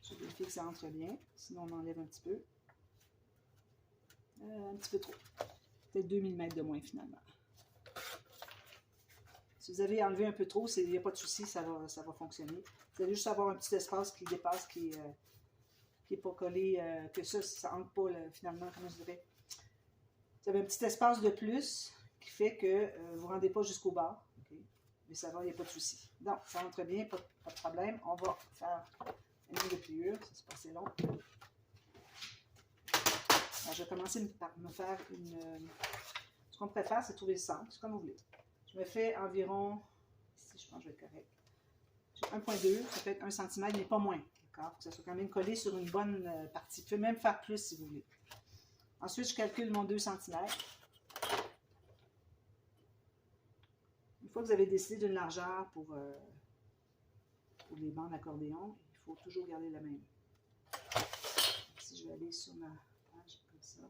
Je vérifie que ça entre bien, sinon on enlève un petit peu. Un petit peu trop. Peut-être 2 mm de moins finalement. Si vous avez enlevé un peu trop, il n'y a pas de souci, ça va fonctionner. Vous allez juste avoir un petit espace qui dépasse, qui n'est pas collé, que ça entre pas finalement, comment je dirais. Vous avez un petit espace de plus qui fait que vous ne vous rendez pas jusqu'au bas. Okay? Mais ça va, il n'y a pas de souci. Donc, ça entre bien, pas de problème. On va faire une ligne de pliure, ça c'est pas assez long. Alors, je vais commencer par me faire une... Ce qu'on pourrait faire, c'est trouver le centre, c'est comme vous voulez. Je me fais environ, ici je pense que je vais être correct, j'ai 1,2, ça peut être 1 cm, mais pas moins, d'accord? Que ça soit quand même collé sur une bonne partie. Vous pouvez même faire plus si vous voulez. Ensuite, je calcule mon 2 cm. Une fois que vous avez décidé d'une largeur pour les bancs d'accordéon, il faut toujours garder la même. Si je vais aller sur ma page comme ça.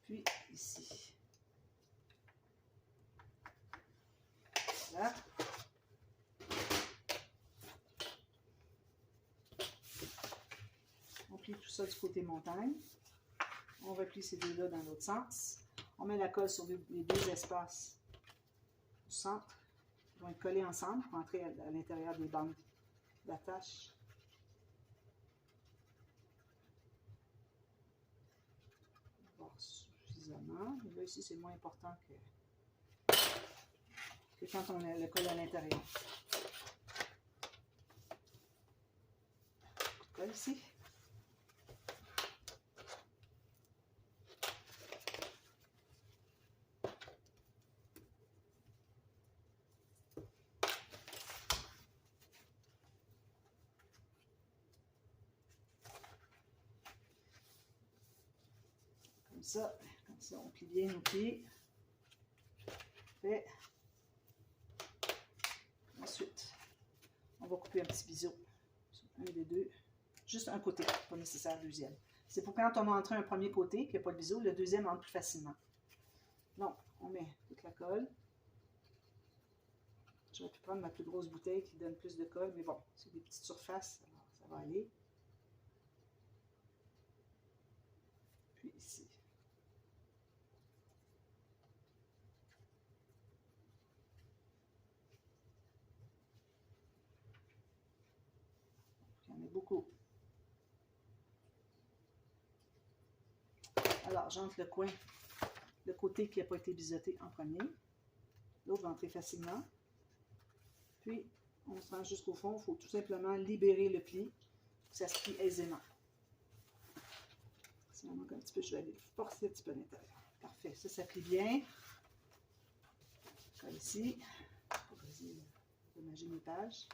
Puis ici. Voilà. On plie tout ça du côté montagne. On replie ces deux-là dans l'autre sens. On met la colle sur les deux espaces du centre. Ils vont être collés ensemble pour entrer à l'intérieur des bandes d'attache. Voir suffisamment. Et là, ici, c'est moins important que quand on le colle à l'intérieur. Colle ici. Comme ça, on plie bien nos pieds. Fait. Ensuite, on va couper un petit biseau sur un des deux. Juste un côté, pas nécessaire le deuxième. C'est pour quand on a entré un premier côté, qu'il n'y a pas de biseau, le deuxième entre plus facilement. Donc, on met toute la colle. J'aurais pu prendre ma plus grosse bouteille qui donne plus de colle, mais bon, c'est des petites surfaces, alors ça va aller. Puis ici. Il y en a beaucoup. Alors, j'entre le coin, le côté qui n'a pas été biseauté en premier. L'autre va entrer facilement. Puis, on se rend jusqu'au fond. Il faut tout simplement libérer le pli. Ça se plie aisément. Si on manque un petit peu, je vais aller forcer un petit peu à l'intérieur. Parfait. Ça plie bien. Comme ici. Pour imaginer mes pages.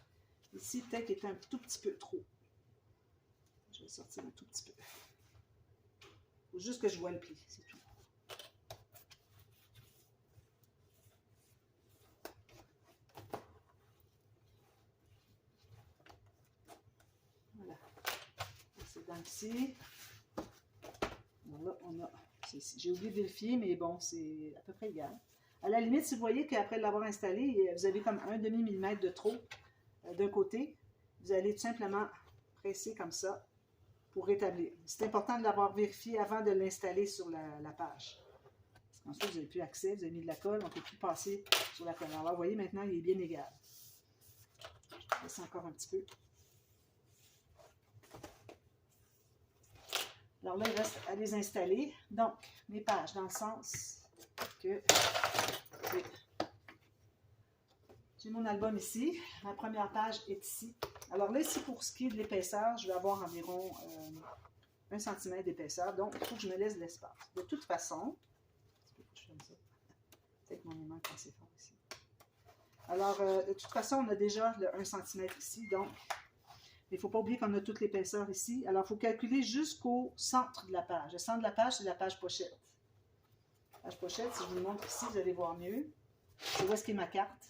Ici, peut-être qu'il était un tout petit peu trop. Je vais sortir un tout petit peu. Il faut juste que je vois le pli, c'est tout. Voilà. C'est dans ici. Voilà, on a. J'ai oublié de vérifier, mais bon, c'est à peu près égal. À la limite, si vous voyez qu'après l'avoir installé, vous avez comme un demi-millimètre de trop d'un côté, vous allez tout simplement presser comme ça pour rétablir. C'est important de l'avoir vérifié avant de l'installer sur la page. Parce qu'ensuite, vous n'avez plus accès, vous avez mis de la colle, on ne peut plus passer sur la colle. Alors là, vous voyez, maintenant, il est bien égal. Je laisse encore un petit peu. Alors là, il reste à les installer. Donc, mes pages dans le sens que J'ai mon album ici. Ma première page est ici. Alors là, ici, pour ce qui est de l'épaisseur, je vais avoir environ 1 cm d'épaisseur. Donc, il faut que je me laisse de l'espace. De toute façon, je fais ça. Peut-être mon aimant est assez fort ici. Alors, de toute façon, on a déjà le 1 cm ici. Donc, il ne faut pas oublier qu'on a toute l'épaisseur ici. Alors, il faut calculer jusqu'au centre de la page. Le centre de la page, c'est la page pochette. La page pochette, si je vous le montre ici, vous allez voir mieux. C'est où est-ce qu'est ma carte.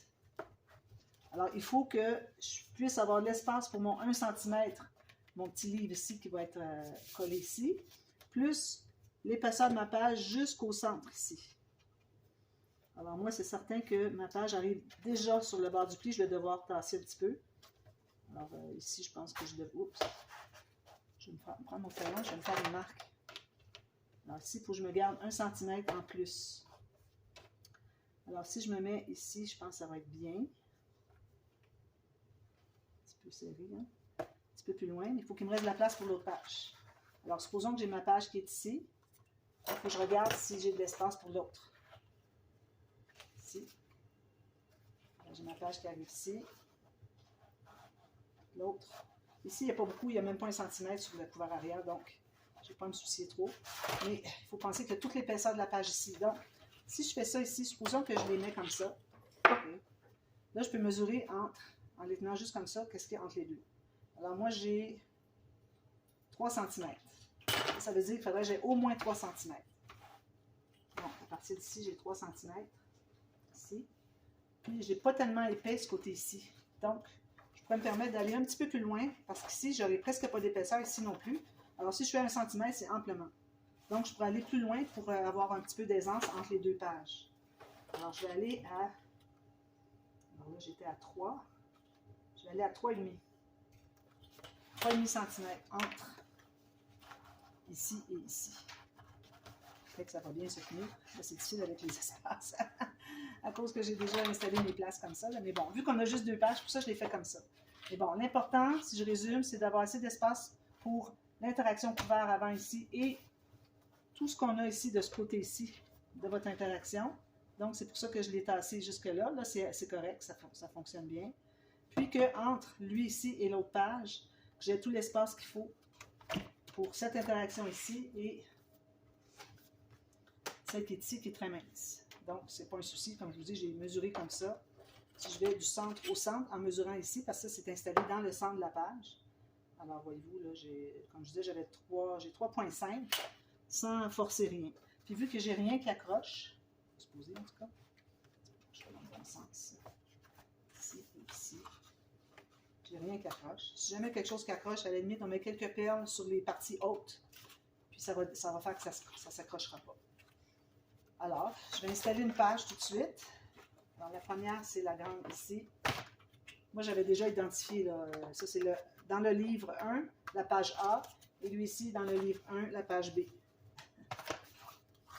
Alors, il faut que je puisse avoir l'espace pour mon 1 cm, mon petit livre ici qui va être collé ici, plus l'épaisseur de ma page jusqu'au centre ici. Alors, moi, c'est certain que ma page arrive déjà sur le bord du pli. Je vais devoir tasser un petit peu. Alors, ici, je pense que je devrais... Oups! Je vais prendre mon crayon, je vais me faire une marque. Alors, ici, il faut que je me garde 1 cm en plus. Alors, si je me mets ici, je pense que ça va être bien. Un peu serré, hein? Un petit peu plus loin. Il faut qu'il me reste de la place pour l'autre page. Alors, supposons que j'ai ma page qui est ici. Il faut que je regarde si j'ai de l'espace pour l'autre. Ici. J'ai ma page qui arrive ici. L'autre. Ici, il n'y a pas beaucoup, il n'y a même pas 1 cm sur le couvert arrière, donc je ne vais pas me soucier trop. Mais il faut penser que toute l'épaisseur de la page ici. Donc, si je fais ça ici, supposons que je les mets comme ça. Là, je peux mesurer en les tenant juste comme ça, qu'est-ce qu'il y a entre les deux. Alors, moi, j'ai 3 cm. Ça veut dire qu'il faudrait que j'ai au moins 3 cm. Donc, à partir d'ici, j'ai 3 cm. Ici. Puis, je n'ai pas tellement épais ce côté ici. Donc, je pourrais me permettre d'aller un petit peu plus loin, parce qu'ici, je n'aurai presque pas d'épaisseur, ici non plus. Alors, si je fais 1 cm, c'est amplement. Donc, je pourrais aller plus loin pour avoir un petit peu d'aisance entre les deux pages. Alors, je vais aller à... Alors là, j'étais à 3. Je vais aller à 3,5. 3,5 cm entre ici et ici. Fait que ça va bien se tenir. Là, c'est difficile avec les espaces. À cause que j'ai déjà installé mes places comme ça. Là. Mais bon, vu qu'on a juste 2 pages, pour ça, je l'ai fait comme ça. Mais bon, l'important, si je résume, c'est d'avoir assez d'espace pour l'interaction couvert avant ici et tout ce qu'on a ici de ce côté-ci de votre interaction. Donc, c'est pour ça que je l'ai tassé jusque-là. Là, c'est correct, ça fonctionne bien. Puis qu'entre lui ici et l'autre page, j'ai tout l'espace qu'il faut pour cette interaction ici et celle qui est ici, qui est très mince. Donc, ce n'est pas un souci. Comme je vous dis, j'ai mesuré comme ça. Si je vais du centre au centre, en mesurant ici, parce que ça, c'est installé dans le centre de la page. Alors, voyez-vous, là, comme je disais, j'ai 3,5 sans forcer rien. Puis, vu que j'ai rien qui accroche, je vais se poser en tout cas, je vais dans le bon sens. Ici et ici. J'ai rien qui accroche. Si jamais quelque chose qui accroche, à la limite, on met quelques perles sur les parties hautes. Puis, ça va faire que ça ne s'accrochera pas. Alors, je vais installer une page tout de suite. Alors, la première, c'est la grande ici. Moi, j'avais déjà identifié, là, ça c'est dans le livre 1, la page A, et lui ici, dans le livre 1, la page B.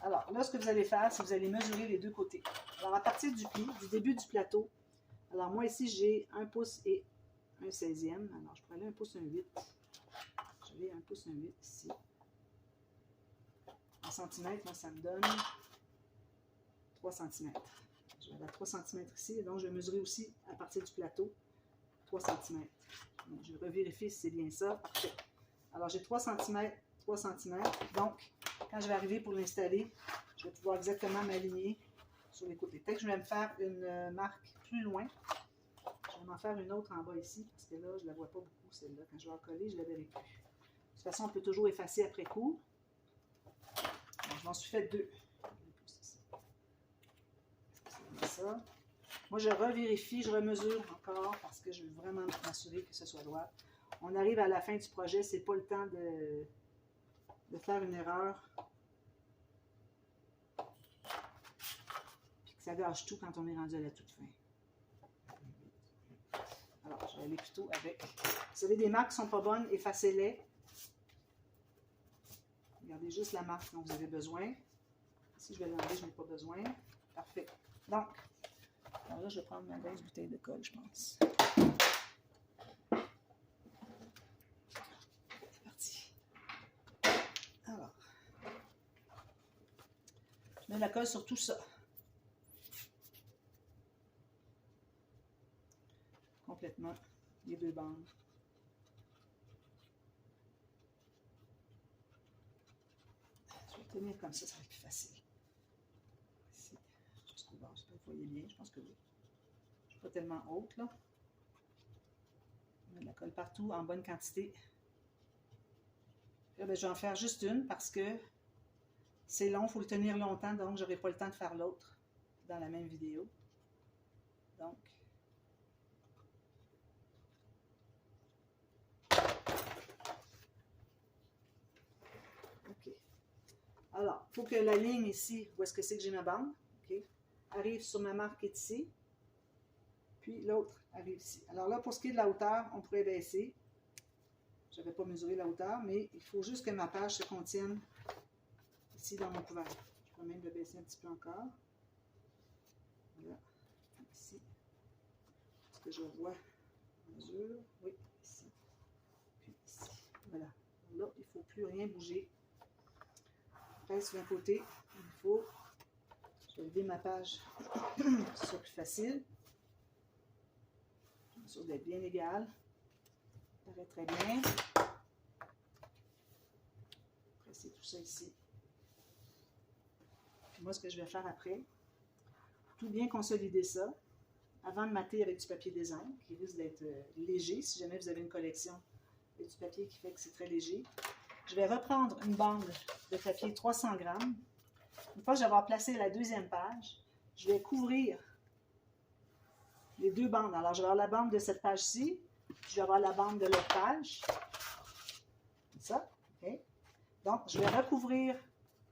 Alors, là, ce que vous allez faire, c'est que vous allez mesurer les deux côtés. Alors, à partir du pli, du début du plateau, alors moi ici, j'ai 1 pouce et 1 16e. Alors, je pourrais aller 1 pouce, 1 8. J'ai 1 pouce, 1 8 ici. En centimètres, moi, ça me donne 3 cm. Je vais aller à 3 cm ici, donc je vais mesurer aussi à partir du plateau 3 cm. Donc, je vais revérifier si c'est bien ça. Parfait. Alors, j'ai 3 cm, 3 cm. Donc, quand je vais arriver pour l'installer, je vais pouvoir exactement m'aligner sur les côtés. Peut-être que je vais me faire une marque plus loin. Je vais m'en faire une autre en bas ici, parce que là, je ne la vois pas beaucoup, celle-là. Quand je vais la coller, je ne la verrai plus. De toute façon, on peut toujours effacer après coup. Donc, je m'en suis fait 2. Ça. Moi, je revérifie, je remesure encore parce que je veux vraiment m'assurer que ce soit droit. On arrive à la fin du projet, c'est pas le temps de faire une erreur. Puis que ça gâche tout quand on est rendu à la toute fin. Alors, je vais aller plutôt avec... Vous avez des marques qui ne sont pas bonnes, effacez-les. Regardez juste la marque dont vous avez besoin. Si je vais l'enlever, je n'ai pas besoin. Parfait. Donc, alors là, je vais prendre ma grosse bouteille de colle, je pense. C'est parti. Alors, je mets la colle sur tout ça. complètement les deux bandes. Je vais tenir comme ça va être plus facile. Ici, jusqu'au bord, j'espère que vous voyez bien, je pense que oui. Je ne suis pas tellement haute là. On met de la colle partout en bonne quantité. Là, ben, je vais en faire juste une parce que c'est long, il faut le tenir longtemps, donc je n'aurai pas le temps de faire l'autre dans la même vidéo. Donc, OK. Alors, il faut que la ligne ici, où est-ce que c'est que j'ai ma bande, OK, arrive sur ma marque qui est ici, puis l'autre arrive ici. Alors là, pour ce qui est de la hauteur, on pourrait baisser. Je n'avais pas mesuré la hauteur, mais il faut juste que ma page se contienne ici dans mon couvert. Je peux même le baisser un petit peu encore. Voilà, ici. Est-ce que je vois mesure? Oui, ici. Puis ici. Voilà. Là, il ne faut plus rien bouger. Reste d'un côté, il faut. Je vais lever ma page, ce sera plus facile. Bien sûr d'être bien égal. Ça paraît très bien. Presser tout ça ici. Puis moi, ce que je vais faire après, tout bien consolider ça, avant de mater avec du papier design, qui risque d'être léger, si jamais vous avez une collection avec du papier qui fait que c'est très léger. Je vais reprendre une bande de papier 300 grammes. Une fois que j'aurai placé la deuxième page, je vais couvrir les deux bandes. Alors, je vais avoir la bande de cette page-ci, puis je vais avoir la bande de l'autre page. Comme ça, OK? Donc, je vais recouvrir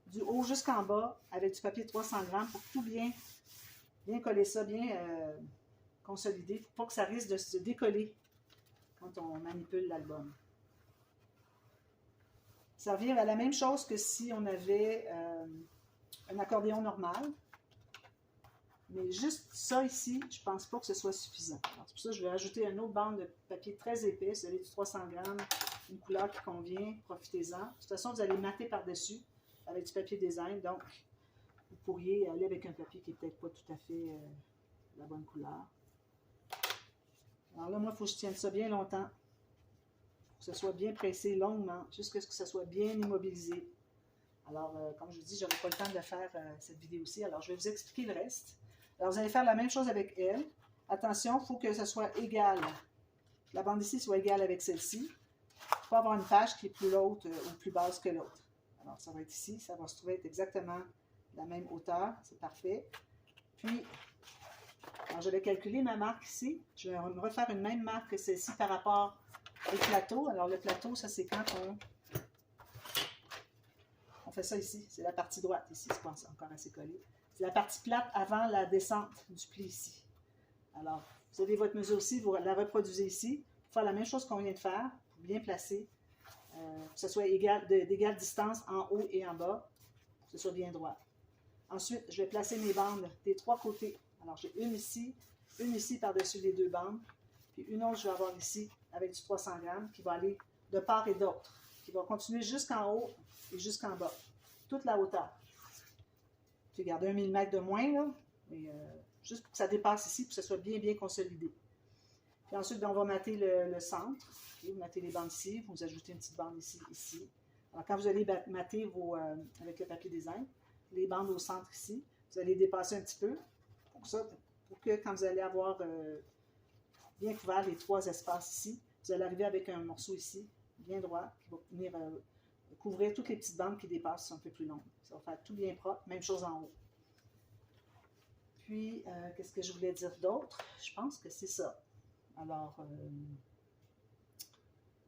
du haut jusqu'en bas avec du papier 300 grammes pour tout bien coller ça, bien consolider, pour pas que ça risque de se décoller quand on manipule l'album. Ça revient à la même chose que si on avait un accordéon normal. Mais juste ça ici, je ne pense pas que ce soit suffisant. C'est pour ça que je vais ajouter une autre bande de papier très épais, celui du 300 grammes, une couleur qui convient, profitez-en. De toute façon, vous allez mater par-dessus avec du papier design, donc vous pourriez aller avec un papier qui n'est peut-être pas tout à fait la bonne couleur. Alors là, moi, il faut que je tienne ça bien longtemps, que ce soit bien pressé longuement, jusqu'à ce que ça soit bien immobilisé. Alors, comme je vous dis, je n'aurai pas le temps de faire cette vidéo-ci, alors je vais vous expliquer le reste. Alors, vous allez faire la même chose avec elle. Attention, il faut que ce soit égal. La bande ici soit égale avec celle-ci. Il faut avoir une page qui est plus haute ou plus basse que l'autre. Alors, ça va être ici, ça va se trouver être exactement la même hauteur, c'est parfait. Puis, alors je vais calculer ma marque ici. Je vais me refaire une même marque que celle-ci par rapport au plateau. Alors, le plateau, ça c'est quand on fait ça ici. C'est la partie droite ici, je pense, encore assez collé. C'est la partie plate avant la descente du pli ici. Alors, vous avez votre mesure ici, vous la reproduisez ici. Pour faire la même chose qu'on vient de faire, pour bien placer, que ce soit d'égale distance en haut et en bas, que ce soit bien droit. Ensuite, je vais placer mes bandes des trois côtés. Alors, j'ai une ici par-dessus les deux bandes, puis une autre, je vais avoir ici avec du 300 grammes qui va aller de part et d'autre, qui va continuer jusqu'en haut et jusqu'en bas, toute la hauteur. Puis, garder 1 mm de moins, là, mais juste pour que ça dépasse ici, pour que ce soit bien consolidé. Puis ensuite, on va mater le centre. Okay, vous matez les bandes ici, vous ajoutez une petite bande ici, ici. Alors, quand vous allez mater avec le papier design, les bandes au centre ici, vous allez dépasser un petit peu pour que quand vous allez avoir bien couvert les trois espaces ici, vous allez arriver avec un morceau ici, bien droit, qui va venir couvrir toutes les petites bandes qui dépassent, qui sont un peu plus longues. Ça va faire tout bien propre, même chose en haut. Puis, qu'est-ce que je voulais dire d'autre? Je pense que c'est ça. Alors,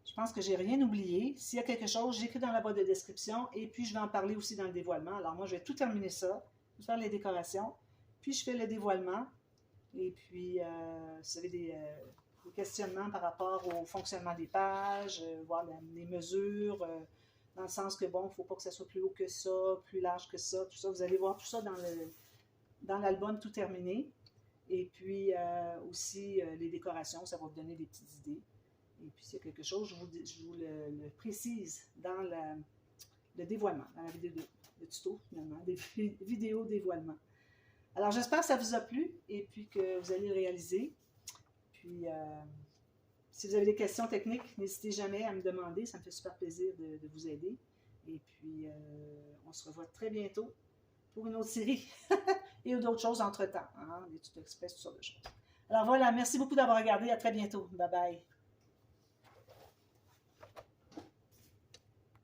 je pense que j'ai rien oublié. S'il y a quelque chose, j'écris dans la boîte de description et puis je vais en parler aussi dans le dévoilement. Alors moi, je vais tout terminer ça, faire les décorations, puis je fais le dévoilement. Et puis, si vous avez des questionnements par rapport au fonctionnement des pages, voir les mesures, dans le sens que, bon, il ne faut pas que ça soit plus haut que ça, plus large que ça, tout ça. Vous allez voir tout ça dans l'album tout terminé. Et puis, aussi, les décorations, ça va vous donner des petites idées. Et puis, s'il y a quelque chose, je vous le précise dans le dévoilement, dans la vidéo de tuto, finalement, des vidéos dévoilement. Alors, j'espère que ça vous a plu et puis que vous allez le réaliser. puis, si vous avez des questions techniques, n'hésitez jamais à me demander. Ça me fait super plaisir de vous aider. Et puis, on se revoit très bientôt pour une autre série et d'autres choses entre-temps. Hein, des tutos express, toutes sortes de choses. Alors voilà, merci beaucoup d'avoir regardé. À très bientôt. Bye bye.